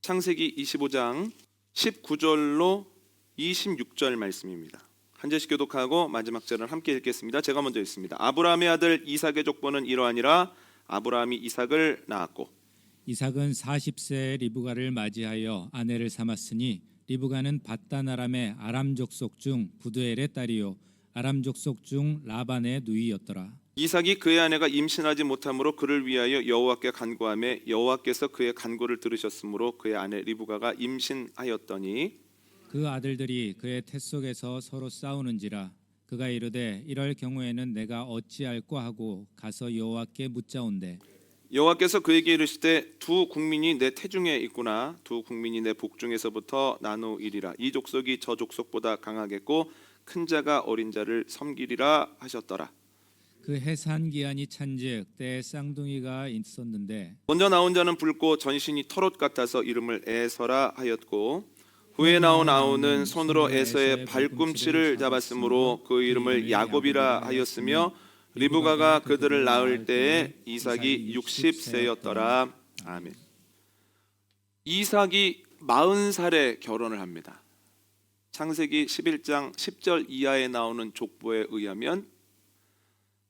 창세기 25장 19절로 26절 말씀입니다. 한 절씩 교독하고 마지막 절을 함께 읽겠습니다. 제가 먼저 읽습니다. 아브라함의 아들 이삭의 족보는 이러하니라. 아브라함이 이삭을 낳았고 이삭은 40세 리브가를 맞이하여 아내를 삼았으니 리브가는 밧단 아람의 아람 족속 중 부두엘의 딸이요 아람 족속 중 라반의 누이였더라. 이삭이 그의 아내가 임신하지 못함으로 그를 위하여 여호와께 간구하매 여호와께서 그의 간구를 들으셨으므로 그의 아내 리브가가 임신하였더니 그 아들들이 그의 태 속에서 서로 싸우는지라 그가 이르되 이럴 경우에는 내가 어찌할꼬 하고 가서 여호와께 묻자온대. 여호와께서 그에게 이르시되 두 국민이 내 태중에 있구나. 두 국민이 내 복중에서부터 나누이리라. 이 족속이 저 족속보다 강하겠고 큰 자가 어린 자를 섬기리라 하셨더라. 그 해산 기한이 찬즉 때에 쌍둥이가 있었는데 먼저 나온 자는 붉고 전신이 털옷 같아서 이름을 에서라 하였고 후에 나온 아우는 손으로 에서의 발꿈치를 잡았으므로 그 이름을 야곱이라 하였으며 리브가가 그들을 낳을 때에 이삭이 60세였더라. 아멘. 이삭이 40살에 결혼을 합니다. 창세기 11장 10절 이하에 나오는 족보에 의하면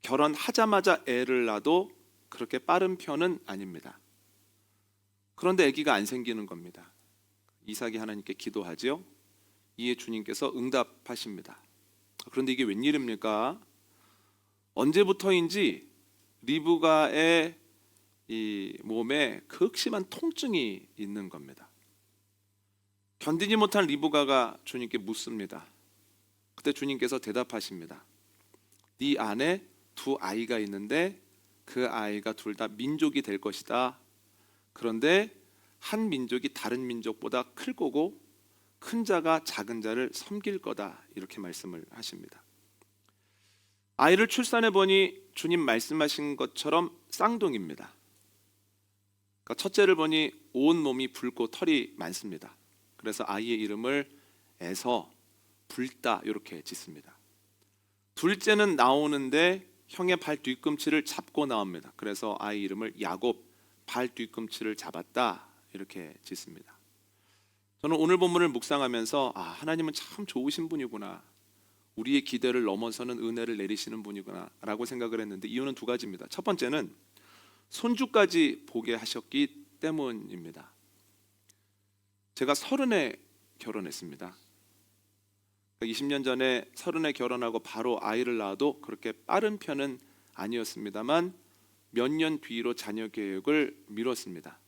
결혼하자마자 애를 낳아도 그렇게 빠른 편은 아닙니다. 그런데 아기가 안 생기는 겁니다. 이삭이 하나님께 기도하지요. 이에 주님께서 응답하십니다. 그런데 이게 웬일입니까? 언제부터인지 리브가의 이 몸에 극심한 통증이 있는 겁니다. 견디지 못한 리브가가 주님께 묻습니다. 그때 주님께서 대답하십니다. 네 안에 두 아이가 있는데 그 아이가 둘 다 민족이 될 것이다. 그런데 한 민족이 다른 민족보다 클 거고 큰 자가 작은 자를 섬길 거다. 이렇게 말씀을 하십니다. 아이를 출산해 보니 주님 말씀하신 것처럼 쌍둥이입니다. 그러니까 첫째를 보니 온 몸이 붉고 털이 많습니다. 그래서 아이의 이름을 에서 붉다 이렇게 짓습니다. 둘째는 나오는데 형의 발 뒤꿈치를 잡고 나옵니다. 그래서 아이 이름을 야곱, 발 뒤꿈치를 잡았다 이렇게 짓습니다. 저는 오늘 본문을 묵상하면서 하나님은 참 좋으신 분이구나, 우리의 기대를 넘어서는 은혜를 내리시는 분이구나 라고 생각을 했는데 이유는 두 가지입니다. 첫 번째는 손주까지 보게 하셨기 때문입니다. 제가 30에 결혼했습니다. 20년 전에 30에 결혼하고 바로 아이를 낳아도 그렇게 빠른 편은 아니었습니다만 몇 년 뒤로 자녀 계획을 미뤘습니다.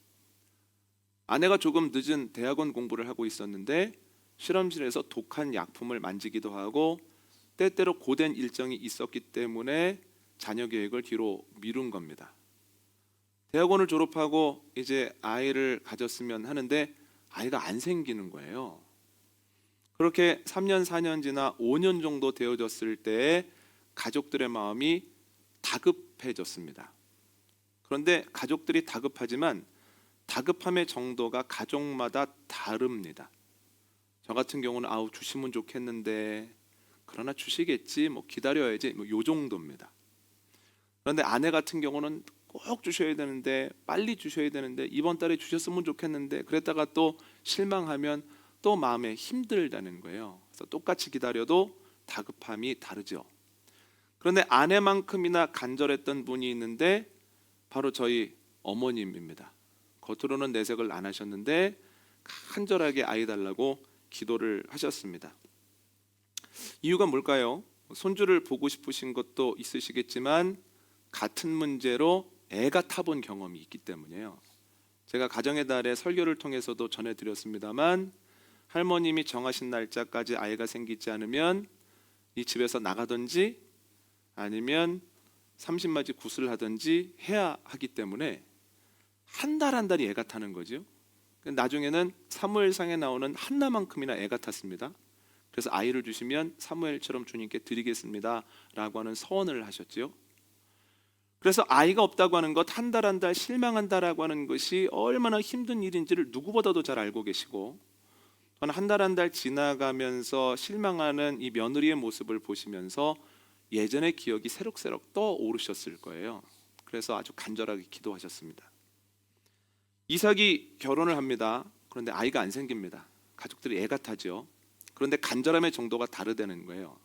아내가 조금 늦은 대학원 공부를 하고 있었는데 실험실에서 독한 약품을 만지기도 하고 때때로 고된 일정이 있었기 때문에 자녀 계획을 뒤로 미룬 겁니다. 대학원을 졸업하고 이제 아이를 가졌으면 하는데 아이가 안 생기는 거예요. 그렇게 3년 4년 지나 5년 정도 되어졌을 때 가족들의 마음이 다급해졌습니다. 그런데 가족들이 다급하지만 다급함의 정도가 가족마다 다릅니다. 저 같은 경우는 주시면 좋겠는데 그러나 주시겠지, 기다려야지, 요 정도입니다. 그런데 아내 같은 경우는 꼭 주셔야 되는데, 빨리 주셔야 되는데, 이번 달에 주셨으면 좋겠는데, 그랬다가 또 실망하면 또 마음에 힘들다는 거예요. 그래서 똑같이 기다려도 다급함이 다르죠. 그런데 아내만큼이나 간절했던 분이 있는데 바로 저희 어머님입니다. 겉으로는 내색을 안 하셨는데 간절하게 아이 달라고 기도를 하셨습니다. 이유가 뭘까요? 손주를 보고 싶으신 것도 있으시겠지만 같은 문제로 애가 타본 경험이 있기 때문이에요. 제가 가정의 달에 설교를 통해서도 전해드렸습니다만 할머님이 정하신 날짜까지 아이가 생기지 않으면 이 집에서 나가든지 아니면 30맞이 굿을 하든지 해야 하기 때문에 한 달 한 달이 애가 타는 거죠. 나중에는 사무엘상에 나오는 한나만큼이나 애가 탔습니다. 그래서 아이를 주시면 사무엘처럼 주님께 드리겠습니다 라고 하는 서원을 하셨죠. 그래서 아이가 없다고 하는 것, 한 달 한 달 실망한다라고 하는 것이 얼마나 힘든 일인지를 누구보다도 잘 알고 계시고, 저는 한 달 한 달 지나가면서 실망하는 이 며느리의 모습을 보시면서 예전의 기억이 새록새록 떠오르셨을 거예요. 그래서 아주 간절하게 기도하셨습니다. 이삭이 결혼을 합니다. 그런데 아이가 안 생깁니다. 가족들이 애가 타죠. 그런데 간절함의 정도가 다르다는 거예요.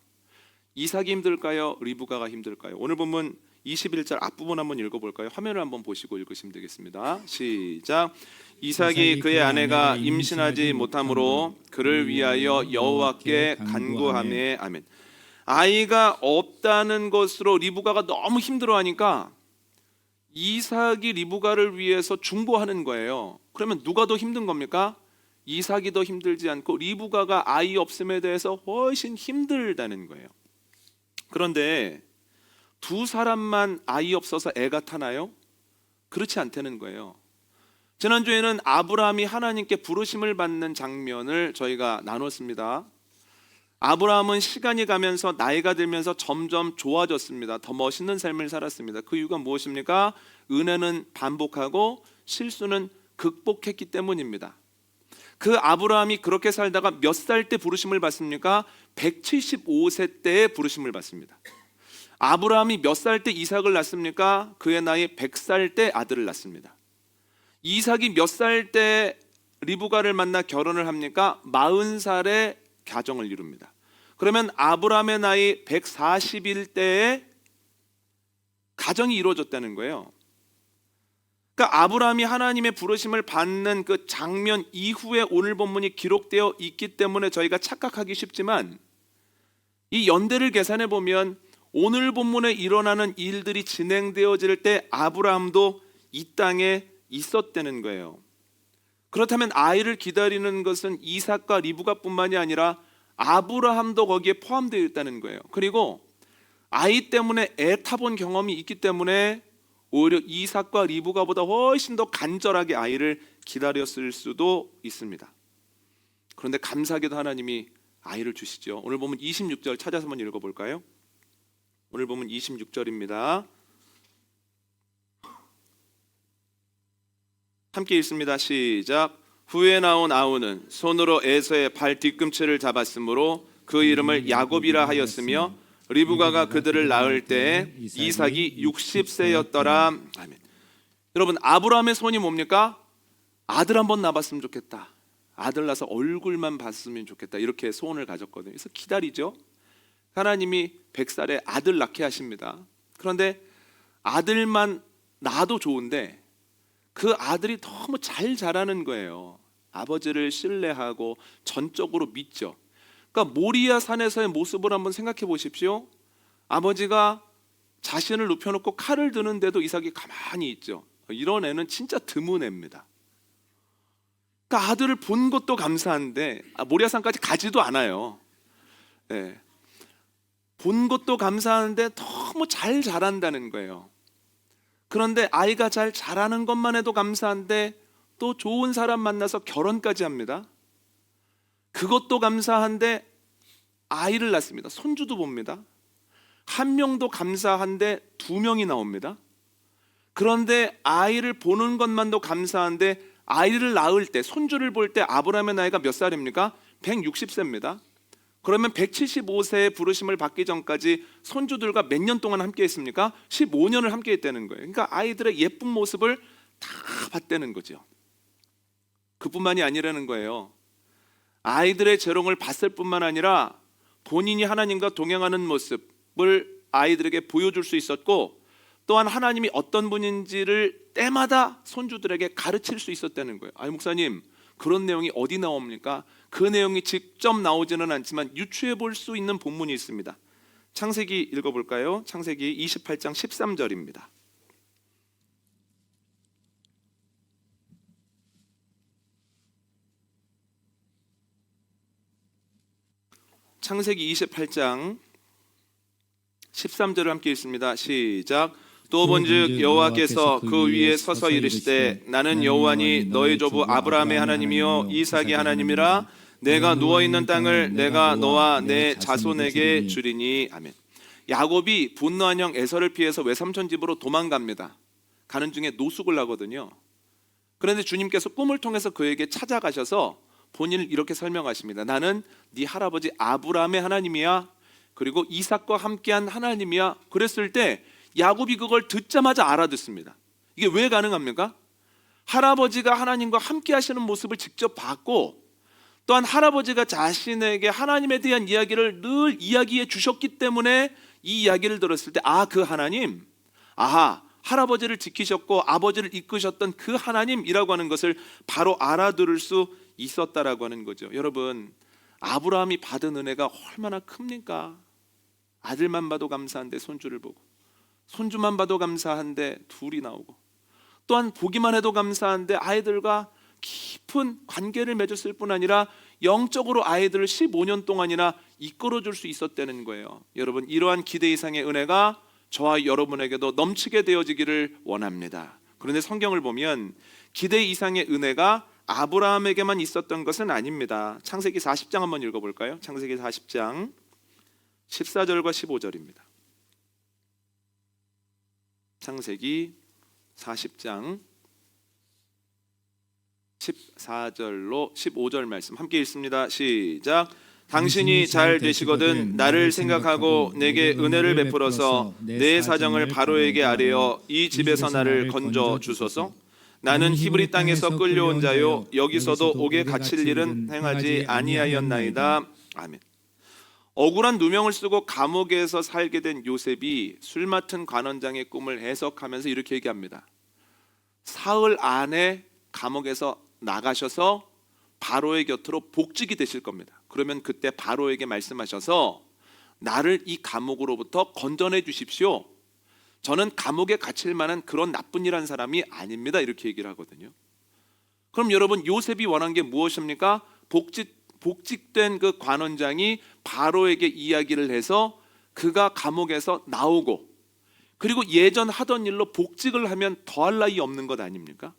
이삭이 힘들까요? 리브가가 힘들까요? 오늘 본문 21절 앞부분 한번 읽어볼까요? 화면을 한번 보시고 읽으시면 되겠습니다. 시작. 이삭이 그의 아내가 임신하지 못함으로 그를 위하여 여호와께 간구하매. 아멘. 아이가 없다는 것으로 리브가가 너무 힘들어하니까 이삭이 리브가를 위해서 중보하는 거예요. 그러면 누가 더 힘든 겁니까? 이삭이 더 힘들지 않고 리브가가 아이 없음에 대해서 훨씬 힘들다는 거예요. 그런데 두 사람만 아이 없어서 애가 타나요? 그렇지 않다는 거예요. 지난주에는 아브라함이 하나님께 부르심을 받는 장면을 저희가 나눴습니다. 아브라함은 시간이 가면서 나이가 들면서 점점 좋아졌습니다. 더 멋있는 삶을 살았습니다. 그 이유가 무엇입니까? 은혜는 반복하고 실수는 극복했기 때문입니다. 그 아브라함이 그렇게 살다가 몇 살 때 부르심을 받습니까? 175세 때에 부르심을 받습니다. 아브라함이 몇 살 때 이삭을 낳습니까? 그의 나이 100살 때 아들을 낳습니다. 이삭이 몇 살 때 리브가를 만나 결혼을 합니까? 40살에 가정을 이룹니다. 그러면 아브라함의 나이 140일 때에 가정이 이루어졌다는 거예요. 그러니까 아브라함이 하나님의 부르심을 받는 그 장면 이후에 오늘 본문이 기록되어 있기 때문에 저희가 착각하기 쉽지만 이 연대를 계산해 보면 오늘 본문에 일어나는 일들이 진행되어질 때 아브라함도 이 땅에 있었다는 거예요. 그렇다면 아이를 기다리는 것은 이삭과 리브가뿐만이 아니라 아브라함도 거기에 포함되어 있다는 거예요. 그리고 아이 때문에 애 타본 경험이 있기 때문에 오히려 이삭과 리브가보다 훨씬 더 간절하게 아이를 기다렸을 수도 있습니다. 그런데 감사하게도 하나님이 아이를 주시죠. 오늘 보면 26절 찾아서 한번 읽어볼까요? 오늘 보면 26절입니다. 함께 읽습니다. 시작. 후에 나온 아우는 손으로 에서의 발 뒤꿈치를 잡았으므로 그 이름을 야곱이라 하였으며 리브가가 그들을 낳을 때에 이삭이 60세였더라. 아멘. 여러분, 아브라함의 손이 뭡니까? 아들 한번 낳았으면 좋겠다. 아들 낳아서 얼굴만 봤으면 좋겠다. 이렇게 소원을 가졌거든요. 그래서 기다리죠. 하나님이 100살에 아들 낳게 하십니다. 그런데 아들만 낳아도 좋은데 그 아들이 너무 잘 자라는 거예요. 아버지를 신뢰하고 전적으로 믿죠. 그러니까 모리아 산에서의 모습을 한번 생각해 보십시오. 아버지가 자신을 눕혀놓고 칼을 드는데도 이삭이 가만히 있죠. 이런 애는 진짜 드문 애입니다. 그러니까 아들을 본 것도 감사한데 모리아 산까지 가지도 않아요. 네. 본 것도 감사한데 너무 잘 자란다는 거예요. 그런데 아이가 잘 자라는 것만 해도 감사한데 또 좋은 사람 만나서 결혼까지 합니다. 그것도 감사한데 아이를 낳습니다. 손주도 봅니다. 한 명도 감사한데 두 명이 나옵니다. 그런데 아이를 보는 것만도 감사한데 아이를 낳을 때, 손주를 볼 때 아브라함의 나이가 몇 살입니까? 160세입니다. 그러면 175세의 부르심을 받기 전까지 손주들과 몇 년 동안 함께 했습니까? 15년을 함께 했다는 거예요. 그러니까 아이들의 예쁜 모습을 다 봤다는 거죠. 그뿐만이 아니라는 거예요. 아이들의 재롱을 봤을 뿐만 아니라 본인이 하나님과 동행하는 모습을 아이들에게 보여줄 수 있었고, 또한 하나님이 어떤 분인지를 때마다 손주들에게 가르칠 수 있었다는 거예요. 아니 목사님, 그런 내용이 어디 나옵니까? 그 내용이 직접 나오지는 않지만 유추해 볼 수 있는 본문이 있습니다. 창세기 읽어볼까요? 창세기 28장 13절입니다. 창세기 28장 13절을 함께 읽습니다. 시작. 또 본즉 여호와께서 그 위에 서서 이르시되 나는 여호와니 너희 조부 아브라함의 하나님이요 이삭의 하나님이라. 내가 누워있는 땅을 내가 너와 내 자손에게 주리니. 아멘. 야곱이 분노한 형 에서를 피해서 외삼촌 집으로 도망갑니다. 가는 중에 노숙을 하거든요. 그런데 주님께서 꿈을 통해서 그에게 찾아가셔서 본인을 이렇게 설명하십니다. 나는 네 할아버지 아브라함의 하나님이야. 그리고 이삭과 함께한 하나님이야. 그랬을 때 야곱이 그걸 듣자마자 알아듣습니다. 이게 왜 가능합니까? 할아버지가 하나님과 함께 하시는 모습을 직접 봤고, 또한 할아버지가 자신에게 하나님에 대한 이야기를 늘 이야기해 주셨기 때문에 이 이야기를 들었을 때 그 하나님, 할아버지를 지키셨고 아버지를 이끄셨던 그 하나님이라고 하는 것을 바로 알아들을 수 있었다라고 하는 거죠. 여러분, 아브라함이 받은 은혜가 얼마나 큽니까? 아들만 봐도 감사한데 손주를 보고, 손주만 봐도 감사한데 둘이 나오고, 또한 보기만 해도 감사한데 아이들과 깊은 관계를 맺었을 뿐 아니라 영적으로 아이들을 15년 동안이나 이끌어줄 수 있었다는 거예요. 여러분, 이러한 기대 이상의 은혜가 저와 여러분에게도 넘치게 되어지기를 원합니다. 그런데 성경을 보면 기대 이상의 은혜가 아브라함에게만 있었던 것은 아닙니다. 창세기 40장 한번 읽어볼까요? 창세기 40장 14절과 15절입니다. 창세기 40장 14절로 15절 말씀 함께 읽습니다. 시작. 당신이 잘 되시거든 나를 생각하고 내게 은혜를 베풀어서 내 사정을 바로에게 아뢰어 이 집에서 나를 건져 주소서. 나는 히브리 땅에서 끌려온 자요 여기서도 옥에 갇힐 일은 행하지 아니하였나이다. 아멘. 억울한 누명을 쓰고 감옥에서 살게 된 요셉이 술 맡은 관원장의 꿈을 해석하면서 이렇게 얘기합니다. 사흘 안에 감옥에서 나가셔서 바로의 곁으로 복직이 되실 겁니다. 그러면 그때 바로에게 말씀하셔서 나를 이 감옥으로부터 건져내 주십시오. 저는 감옥에 갇힐 만한 그런 나쁜 일한 사람이 아닙니다. 이렇게 얘기를 하거든요. 그럼 여러분, 요셉이 원한 게 무엇입니까? 복직된 그 관원장이 바로에게 이야기를 해서 그가 감옥에서 나오고, 그리고 예전 하던 일로 복직을 하면 더할 나위 없는 것 아닙니까?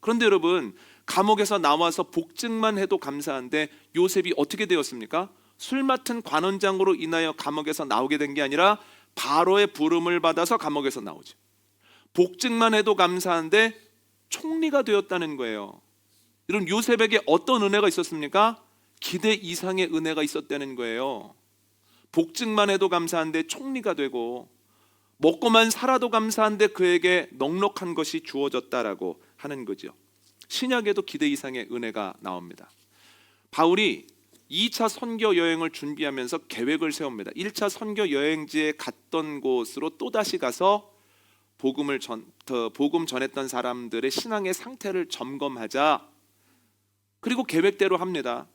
그런데 여러분, 감옥에서 나와서 복직만 해도 감사한데 요셉이 어떻게 되었습니까? 술 맡은 관원장으로 인하여 감옥에서 나오게 된 게 아니라 바로의 부름을 받아서 감옥에서 나오죠. 복직만 해도 감사한데 총리가 되었다는 거예요. 이런 요셉에게 어떤 은혜가 있었습니까? 기대 이상의 은혜가 있었다는 거예요. 복직만 해도 감사한데 총리가 되고, 먹고만 살아도 감사한데 그에게 넉넉한 것이 주어졌다라고 하는 거죠. 신약에도 기대 이상의 은혜가 나옵니다. 바울이 2차 선교 여행을 준비하면서 계획을 세웁니다. 1차 선교 여행지에 갔던 곳으로 또다시 가서 복음 전했던 사람들의 신앙의 상태를 점검하자. 그리고 계획대로 합니다.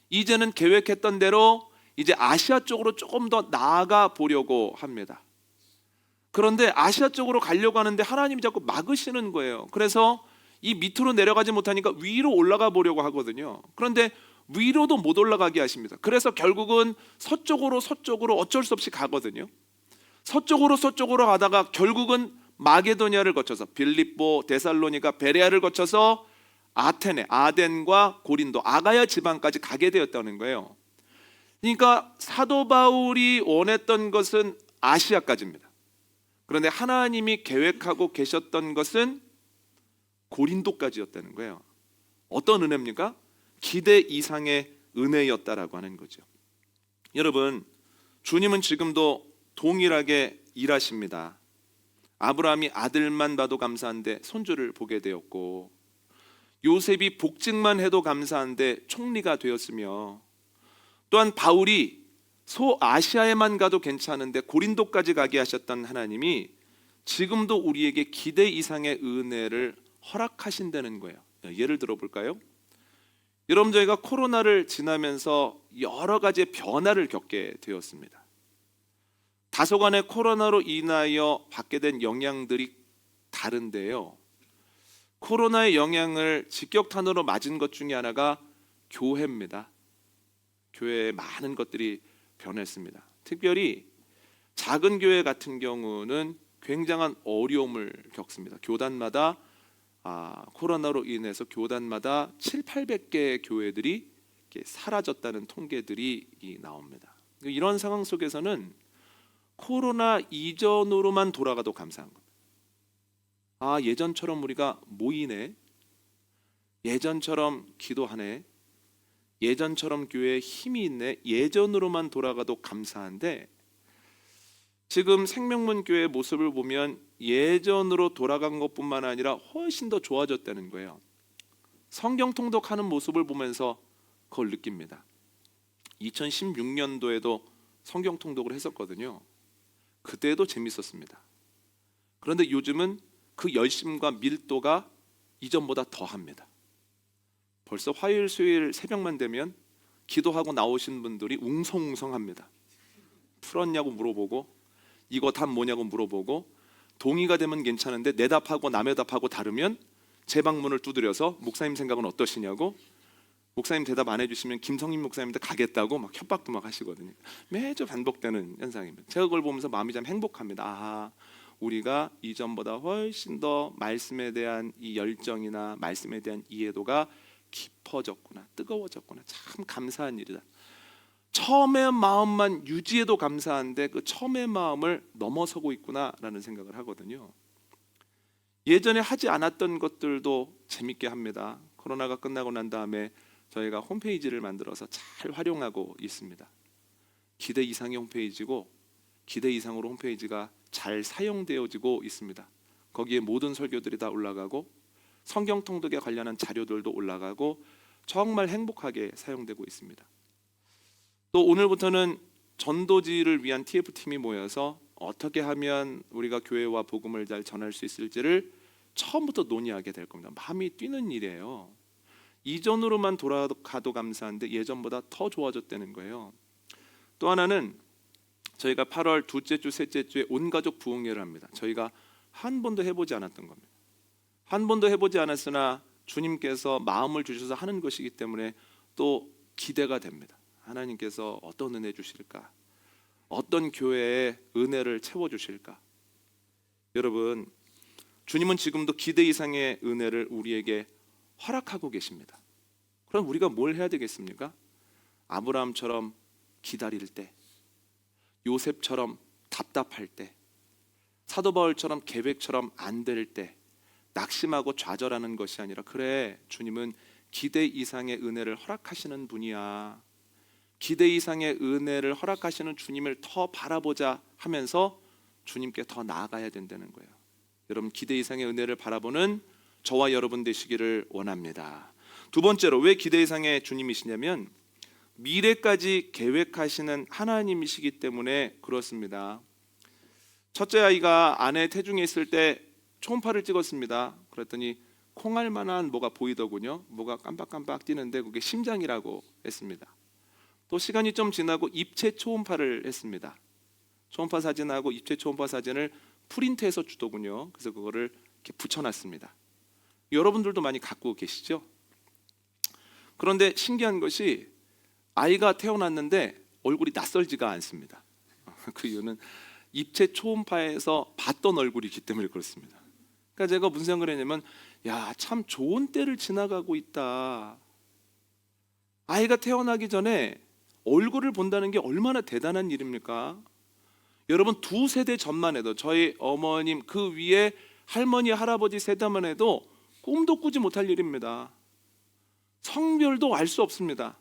이제는 계획했던 대로 이제 아시아 쪽으로 조금 더 나아가 보려고 합니다. 그런데 아시아 쪽으로 가려고 하는데 하나님이 자꾸 막으시는 거예요. 그래서 이 밑으로 내려가지 못하니까 위로 올라가 보려고 하거든요. 그런데 위로도 못 올라가게 하십니다. 그래서 결국은 서쪽으로 어쩔 수 없이 가거든요. 서쪽으로 가다가 결국은 마게도니아를 거쳐서 빌립보, 데살로니가, 베레아를 거쳐서 아테네, 아덴과 고린도, 아가야 지방까지 가게 되었다는 거예요. 그러니까 사도 바울이 원했던 것은 아시아까지입니다. 그런데 하나님이 계획하고 계셨던 것은 고린도까지였다는 거예요. 어떤 은혜입니까? 기대 이상의 은혜였다라고 하는 거죠. 여러분, 주님은 지금도 동일하게 일하십니다. 아브라함이 아들만 봐도 감사한데 손주를 보게 되었고, 요셉이 복직만 해도 감사한데 총리가 되었으며, 또한 바울이 소아시아에만 가도 괜찮은데 고린도까지 가게 하셨던 하나님이 지금도 우리에게 기대 이상의 은혜를 허락하신다는 거예요. 예를 들어볼까요? 여러분, 저희가 코로나를 지나면서 여러 가지의 변화를 겪게 되었습니다. 다소간의 코로나로 인하여 받게 된 영향들이 다른데요, 코로나의 영향을 직격탄으로 맞은 것 중에 하나가 교회입니다. 교회에 많은 것들이 변했습니다. 특별히 작은 교회 같은 경우는 굉장한 어려움을 겪습니다. 교단마다 코로나로 인해서 교단마다 700~800개의 교회들이 사라졌다는 통계들이 나옵니다. 이런 상황 속에서는 코로나 이전으로만 돌아가도 감사한 겁니다. 예전처럼 우리가 모이네, 예전처럼 기도하네, 예전처럼 교회에 힘이 있네, 예전으로만 돌아가도 감사한데 지금 생명문 교회의 모습을 보면 예전으로 돌아간 것뿐만 아니라 훨씬 더 좋아졌다는 거예요. 성경 통독하는 모습을 보면서 그걸 느낍니다. 2016년도에도 성경 통독을 했었거든요. 그때도 재밌었습니다. 그런데 요즘은 그 열심과 밀도가 이전보다 더합니다. 벌써 화요일, 수요일 새벽만 되면 기도하고 나오신 분들이 웅성웅성합니다. 풀었냐고 물어보고 이거 답 뭐냐고 물어보고 동의가 되면 괜찮은데 내 답하고 남의 답하고 다르면 제 방문을 두드려서 목사님 생각은 어떠시냐고, 목사님 대답 안 해주시면 김성임 목사님한테 가겠다고 막 협박도 막 하시거든요. 매주 반복되는 현상입니다. 제가 그걸 보면서 마음이 참 행복합니다. 아하, 우리가 이전보다 훨씬 더 말씀에 대한 이 열정이나 말씀에 대한 이해도가 깊어졌구나, 뜨거워졌구나. 참 감사한 일이다. 처음의 마음만 유지해도 감사한데 그 처음의 마음을 넘어서고 있구나라는 생각을 하거든요. 예전에 하지 않았던 것들도 재밌게 합니다. 코로나가 끝나고 난 다음에 저희가 홈페이지를 만들어서 잘 활용하고 있습니다. 기대 이상의 홈페이지고 기대 이상으로 홈페이지가 잘 사용되어지고 있습니다. 거기에 모든 설교들이 다 올라가고 성경 통독에 관련한 자료들도 올라가고 정말 행복하게 사용되고 있습니다. 또 오늘부터는 전도지를 위한 TF팀이 모여서 어떻게 하면 우리가 교회와 복음을 잘 전할 수 있을지를 처음부터 논의하게 될 겁니다. 마음이 뛰는 일이에요. 이전으로만 돌아가도 감사한데 예전보다 더 좋아졌다는 거예요. 또 하나는 저희가 8월 둘째 주, 셋째 주에 온가족 부흥회를 합니다. 저희가 한 번도 해보지 않았던 겁니다. 한 번도 해보지 않았으나 주님께서 마음을 주셔서 하는 것이기 때문에 또 기대가 됩니다. 하나님께서 어떤 은혜 주실까? 어떤 교회에 은혜를 채워주실까? 여러분, 주님은 지금도 기대 이상의 은혜를 우리에게 허락하고 계십니다. 그럼 우리가 뭘 해야 되겠습니까? 아브라함처럼 기다릴 때, 요셉처럼 답답할 때, 사도 바울처럼 계획처럼 안 될 때 낙심하고 좌절하는 것이 아니라, 그래, 주님은 기대 이상의 은혜를 허락하시는 분이야. 기대 이상의 은혜를 허락하시는 주님을 더 바라보자 하면서 주님께 더 나아가야 된다는 거예요. 여러분, 기대 이상의 은혜를 바라보는 저와 여러분 되시기를 원합니다. 두 번째로, 왜 기대 이상의 주님이시냐면 미래까지 계획하시는 하나님이시기 때문에 그렇습니다. 첫째 아이가 아내 태중에 있을 때 초음파를 찍었습니다. 그랬더니 콩알만한 뭐가 보이더군요. 뭐가 깜빡깜빡 뛰는데 그게 심장이라고 했습니다. 또 시간이 좀 지나고 입체 초음파를 했습니다. 초음파 사진하고 입체 초음파 사진을 프린트해서 주더군요. 그래서 그거를 이렇게 붙여놨습니다. 여러분들도 많이 갖고 계시죠? 그런데 신기한 것이 아이가 태어났는데 얼굴이 낯설지가 않습니다. 그 이유는 입체 초음파에서 봤던 얼굴이기 때문에 그렇습니다. 그러니까 제가 무슨 생각을 했냐면, 야, 참 좋은 때를 지나가고 있다. 아이가 태어나기 전에 얼굴을 본다는 게 얼마나 대단한 일입니까? 여러분, 두 세대 전만 해도, 저희 어머님 그 위에 할머니 할아버지 세대만 해도 꿈도 꾸지 못할 일입니다. 성별도 알 수 없습니다.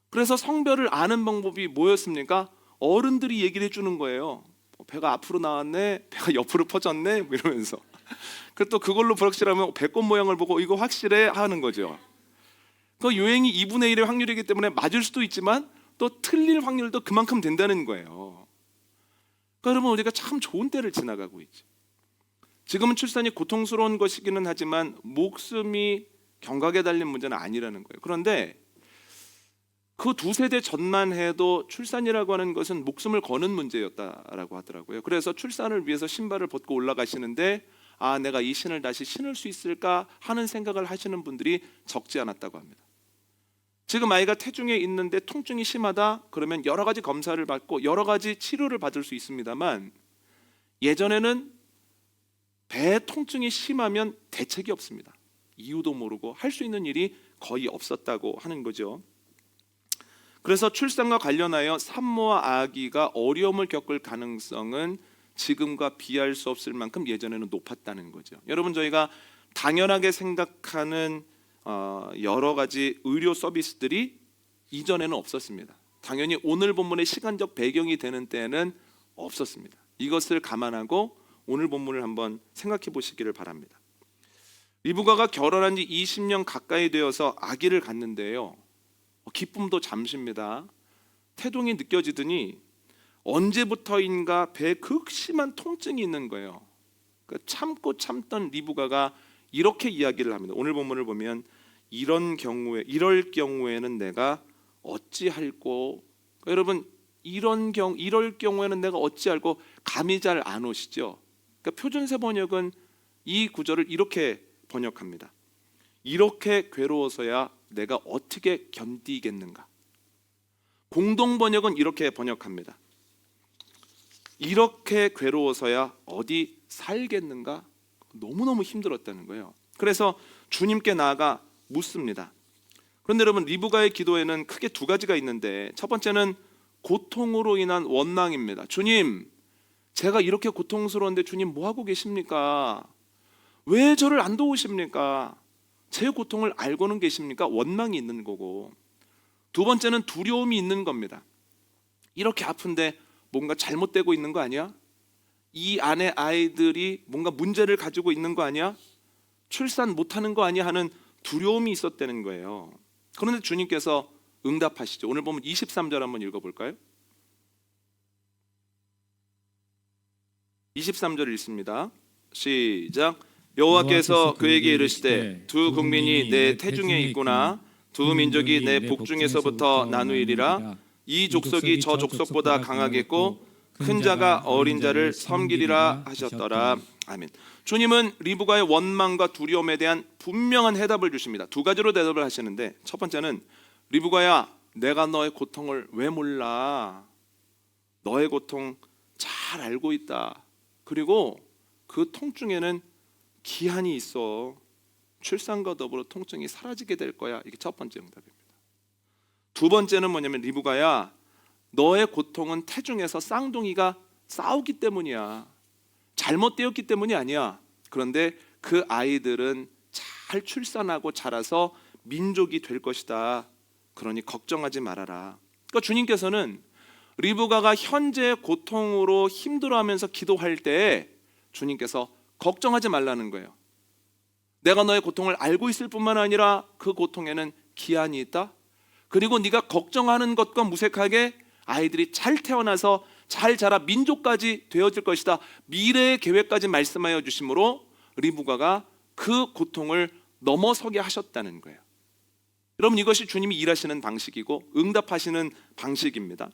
그래서 성별을 아는 방법이 뭐였습니까? 어른들이 얘기를 해주는 거예요. 배가 앞으로 나왔네, 배가 옆으로 퍼졌네, 뭐 이러면서. 그리고 또 그걸로 불확실하면 배꼽 모양을 보고 이거 확실해 하는 거죠. 그 요행이 2분의 1의 확률이기 때문에 맞을 수도 있지만 또 틀릴 확률도 그만큼 된다는 거예요. 그러니까 여러분, 우리가 참 좋은 때를 지나가고 있죠. 지금은 출산이 고통스러운 것이기는 하지만 목숨이 경각에 달린 문제는 아니라는 거예요. 그런데 그 두 세대 전만 해도 출산이라고 하는 것은 목숨을 거는 문제였다라고 하더라고요. 그래서 출산을 위해서 신발을 벗고 올라가시는데, 아, 내가 이 신을 다시 신을 수 있을까 하는 생각을 하시는 분들이 적지 않았다고 합니다. 지금 아이가 태중에 있는데 통증이 심하다 그러면 여러 가지 검사를 받고 여러 가지 치료를 받을 수 있습니다만, 예전에는 배 통증이 심하면 대책이 없습니다. 이유도 모르고 할 수 있는 일이 거의 없었다고 하는 거죠. 그래서 출산과 관련하여 산모와 아기가 어려움을 겪을 가능성은 지금과 비할 수 없을 만큼 예전에는 높았다는 거죠. 여러분, 저희가 당연하게 생각하는 여러 가지 의료 서비스들이 이전에는 없었습니다. 당연히 오늘 본문의 시간적 배경이 되는 때에는 없었습니다. 이것을 감안하고 오늘 본문을 한번 생각해 보시기를 바랍니다. 리브가가 결혼한 지 20년 가까이 되어서 아기를 갖는데요, 기쁨도 잠시입니다. 태동이 느껴지더니 언제부터인가 배에 극심한 통증이 있는 거예요. 그러니까 참고 참던 리브가가 이렇게 이야기를 합니다. 오늘 본문을 보면 이럴 경우에는 내가 어찌할꼬. 그러니까 여러분 이럴 경우에는 내가 어찌할꼬 감이 잘 안 오시죠? 그러니까 표준세 번역은 이 구절을 이렇게 번역합니다. 이렇게 괴로워서야 내가 어떻게 견디겠는가. 공동 번역은 이렇게 번역합니다. 이렇게 괴로워서야 어디 살겠는가? 너무너무 힘들었다는 거예요. 그래서 주님께 나아가 묻습니다. 그런데 여러분, 리브가의 기도에는 크게 두 가지가 있는데, 첫 번째는 고통으로 인한 원망입니다. 주님, 제가 이렇게 고통스러운데 주님 뭐 하고 계십니까? 왜 저를 안 도우십니까? 제 고통을 알고는 계십니까? 원망이 있는 거고, 두 번째는 두려움이 있는 겁니다. 이렇게 아픈데 뭔가 잘못되고 있는 거 아니야? 이 안에 아이들이 뭔가 문제를 가지고 있는 거 아니야? 출산 못하는 거 아니야? 하는 두려움이 있었다는 거예요. 그런데 주님께서 응답하시죠. 오늘 보면 23절 한번 읽어볼까요? 23절 읽습니다. 시작. 여호와께서 그에게 이르시되 두 국민이 내 태중에 있구나. 두 민족이 내 복중에서부터 나누이리라. 이 족속이 저 족속보다 강하겠고 큰 자가 어린 자를 섬기리라 하셨더라. 아멘. 주님은 리브가의 원망과 두려움에 대한 분명한 해답을 주십니다. 두 가지로 대답을 하시는데, 첫 번째는 리브가야, 내가 너의 고통을 왜 몰라? 너의 고통 잘 알고 있다. 그리고 그 통증에는 기한이 있어. 출산과 더불어 통증이 사라지게 될 거야. 이게 첫 번째 응답입니다. 두 번째는 뭐냐면, 리브가야, 너의 고통은 태중에서 쌍둥이가 싸우기 때문이야. 잘못되었기 때문이 아니야. 그런데 그 아이들은 잘 출산하고 자라서 민족이 될 것이다. 그러니 걱정하지 말아라. 그러니까 주님께서는 리브가가 현재 고통으로 힘들어하면서 기도할 때 주님께서 걱정하지 말라는 거예요. 내가 너의 고통을 알고 있을 뿐만 아니라 그 고통에는 기한이 있다. 그리고 네가 걱정하는 것과 무색하게 아이들이 잘 태어나서 잘 자라 민족까지 되어질 것이다. 미래의 계획까지 말씀하여 주심으로 리브가가 그 고통을 넘어서게 하셨다는 거예요. 여러분, 이것이 주님이 일하시는 방식이고 응답하시는 방식입니다.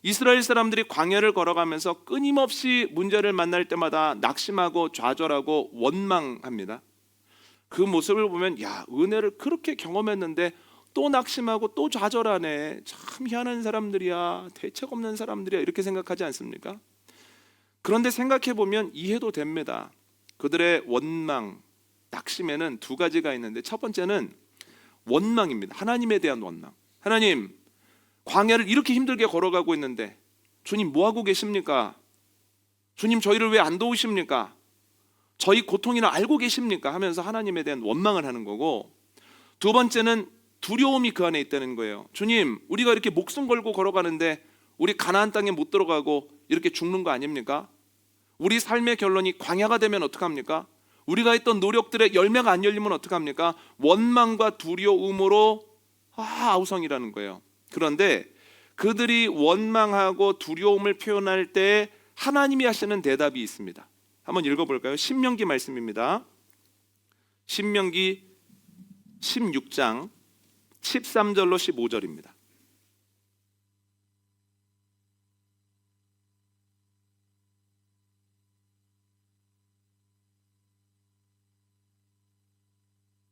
이스라엘 사람들이 광야를 걸어가면서 끊임없이 문제를 만날 때마다 낙심하고 좌절하고 원망합니다. 그 모습을 보면, 야, 은혜를 그렇게 경험했는데 또 낙심하고 또 좌절하네. 참 희한한 사람들이야. 대책 없는 사람들이야. 이렇게 생각하지 않습니까? 그런데 생각해 보면 이해도 됩니다. 그들의 원망, 낙심에는 두 가지가 있는데, 첫 번째는 원망입니다. 하나님에 대한 원망. 하나님, 광야를 이렇게 힘들게 걸어가고 있는데 주님 뭐 하고 계십니까? 주님, 저희를 왜 안 도우십니까? 저희 고통이나 알고 계십니까? 하면서 하나님에 대한 원망을 하는 거고, 두 번째는 두려움이 그 안에 있다는 거예요. 주님, 우리가 이렇게 목숨 걸고 걸어가는데 우리 가나안 땅에 못 들어가고 이렇게 죽는 거 아닙니까? 우리 삶의 결론이 광야가 되면 어떡합니까? 우리가 했던 노력들의 열매가 안 열리면 어떡합니까? 원망과 두려움으로 아우성이라는 거예요. 그런데 그들이 원망하고 두려움을 표현할 때 하나님이 하시는 대답이 있습니다. 한번 읽어볼까요? 신명기 말씀입니다. 신명기 16장 13절로 15절입니다.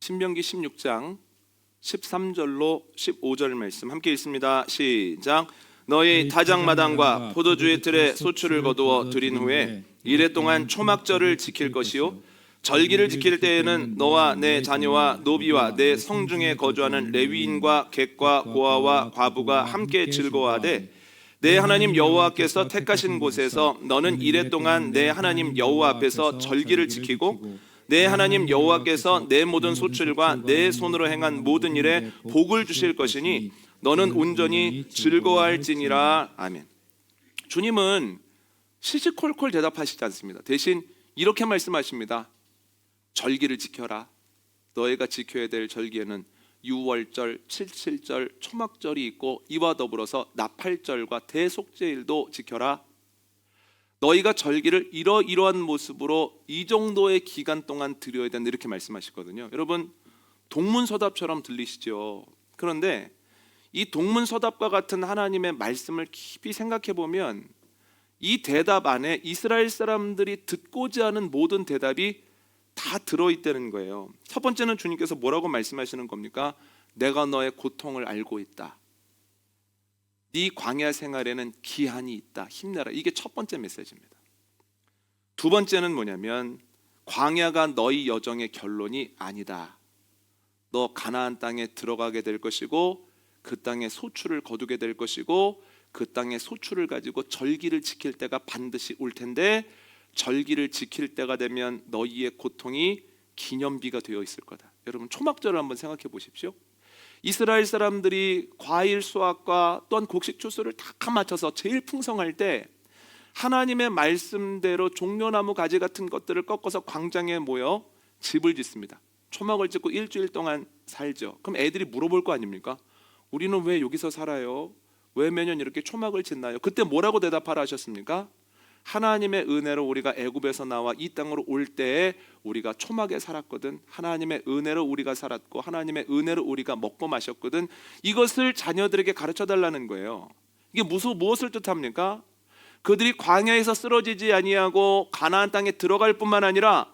신명기 16장 13절로 15절 말씀 함께 읽습니다. 시작. 너희 다장마당과 포도주의 틀에 소출을 거두어 드린 후에 이래 동안 초막절을 지킬 것이요, 절기를 지킬 때에는 너와 내 자녀와 노비와 내 성중에 거주하는 레위인과 객과 고아와 과부가 함께 즐거워하되, 내 하나님 여호와께서 택하신 곳에서 너는 이래 동안 내 하나님 여호와 앞에서 절기를 지키고, 내 하나님 여호와께서 내 모든 소출과 내 손으로 행한 모든 일에 복을 주실 것이니 너는 온전히 즐거워할지니라. 아멘. 주님은 시시콜콜 대답하시지 않습니다. 대신 이렇게 말씀하십니다. 절기를 지켜라. 너희가 지켜야 될 절기에는 유월절, 칠칠절, 초막절이 있고 이와 더불어서 나팔절과 대속죄일도 지켜라. 너희가 절기를 이러이러한 모습으로 이 정도의 기간 동안 드려야 된다 이렇게 말씀하시거든요. 여러분 동문서답처럼 들리시죠? 그런데 이 동문서답과 같은 하나님의 말씀을 깊이 생각해 보면 이 대답 안에 이스라엘 사람들이 듣고자 하는 모든 대답이 다 들어있다는 거예요. 첫 번째는 주님께서 뭐라고 말씀하시는 겁니까? 내가 너의 고통을 알고 있다. 네 광야 생활에는 기한이 있다. 힘내라. 이게 첫 번째 메시지입니다. 두 번째는 뭐냐면 광야가 너희 여정의 결론이 아니다. 너 가나안 땅에 들어가게 될 것이고 그 땅에 소출을 거두게 될 것이고 그 땅의 소출을 가지고 절기를 지킬 때가 반드시 올 텐데 절기를 지킬 때가 되면 너희의 고통이 기념비가 되어 있을 거다. 여러분 초막절을 한번 생각해 보십시오. 이스라엘 사람들이 과일 수확과 또한 곡식 추수를 다 맞춰서 제일 풍성할 때 하나님의 말씀대로 종려나무 가지 같은 것들을 꺾어서 광장에 모여 집을 짓습니다. 초막을 짓고 일주일 동안 살죠. 그럼 애들이 물어볼 거 아닙니까? 우리는 왜 여기서 살아요? 왜 매년 이렇게 초막을 짓나요? 그때 뭐라고 대답하라 하셨습니까? 하나님의 은혜로 우리가 애굽에서 나와 이 땅으로 올 때에 우리가 초막에 살았거든. 하나님의 은혜로 우리가 살았고 하나님의 은혜로 우리가 먹고 마셨거든. 이것을 자녀들에게 가르쳐 달라는 거예요. 이게 무엇을 뜻합니까? 그들이 광야에서 쓰러지지 아니하고 가나안 땅에 들어갈 뿐만 아니라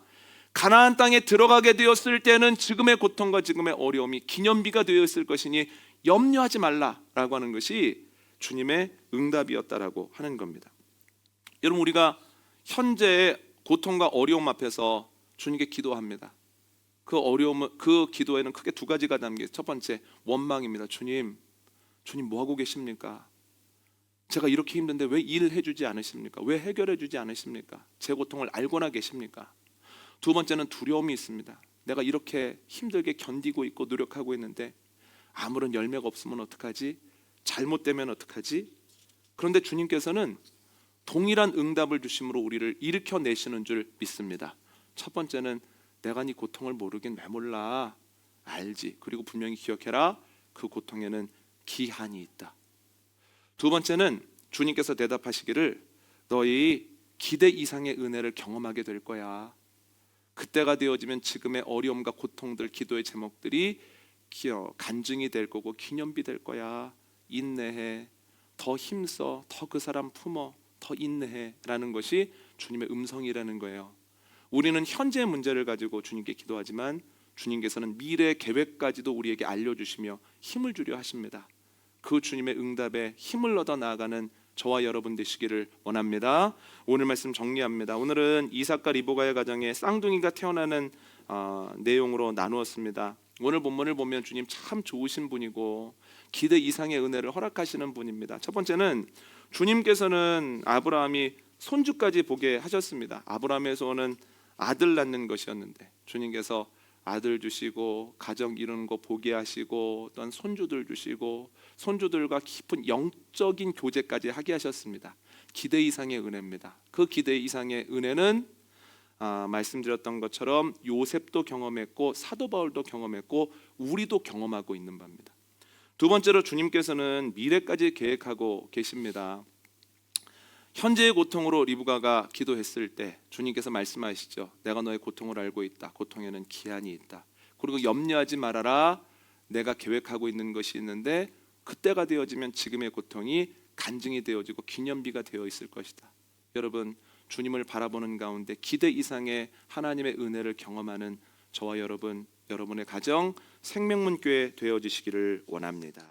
가나안 땅에 들어가게 되었을 때는 지금의 고통과 지금의 어려움이 기념비가 되어 있을 것이니 염려하지 말라라고 하는 것이 주님의 응답이었다라고 하는 겁니다. 여러분 우리가 현재의 고통과 어려움 앞에서 주님께 기도합니다. 그 기도에는 크게 두 가지가 담겨 있어요. 첫 번째 원망입니다. 주님 뭐 하고 계십니까? 제가 이렇게 힘든데 왜 일해 주지 않으십니까? 왜 해결해 주지 않으십니까? 제 고통을 알고나 계십니까? 두 번째는 두려움이 있습니다. 내가 이렇게 힘들게 견디고 있고 노력하고 있는데 아무런 열매가 없으면 어떡하지? 잘못되면 어떡하지? 그런데 주님께서는 동일한 응답을 주심으로 우리를 일으켜내시는 줄 믿습니다. 첫 번째는 내가 네 고통을 모르긴 왜 몰라? 알지. 그리고 분명히 기억해라. 그 고통에는 기한이 있다. 두 번째는 주님께서 대답하시기를 너희 기대 이상의 은혜를 경험하게 될 거야. 그때가 되어지면 지금의 어려움과 고통들, 기도의 제목들이 간증이 될 거고 기념비 될 거야. 인내해. 더 힘써. 더 그 사람 품어. 더 인내해라는 것이 주님의 음성이라는 거예요. 우리는 현재의 문제를 가지고 주님께 기도하지만 주님께서는 미래 계획까지도 우리에게 알려주시며 힘을 주려 하십니다. 그 주님의 응답에 힘을 얻어 나아가는 저와 여러분 되시기를 원합니다. 오늘 말씀 정리합니다. 오늘은 이삭과 리브가의 가정에 쌍둥이가 태어나는 내용으로 나누었습니다. 오늘 본문을 보면 주님 참 좋으신 분이고 기대 이상의 은혜를 허락하시는 분입니다. 첫 번째는 주님께서는 아브라함이 손주까지 보게 하셨습니다. 아브라함의 소원은 아들 낳는 것이었는데 주님께서 아들 주시고 가정 이루는 거 보게 하시고 또한 손주들 주시고 손주들과 깊은 영적인 교제까지 하게 하셨습니다. 기대 이상의 은혜입니다. 그 기대 이상의 은혜는 말씀드렸던 것처럼 요셉도 경험했고 사도 바울도 경험했고 우리도 경험하고 있는 바입니다. 두 번째로 주님께서는 미래까지 계획하고 계십니다. 현재의 고통으로 리브가가 기도했을 때 주님께서 말씀하시죠. 내가 너의 고통을 알고 있다. 고통에는 기한이 있다. 그리고 염려하지 말아라. 내가 계획하고 있는 것이 있는데 그때가 되어지면 지금의 고통이 간증이 되어지고 기념비가 되어 있을 것이다. 여러분 주님을 바라보는 가운데 기대 이상의 하나님의 은혜를 경험하는 저와 여러분의 가정 생명문교회 되어지시기를 원합니다.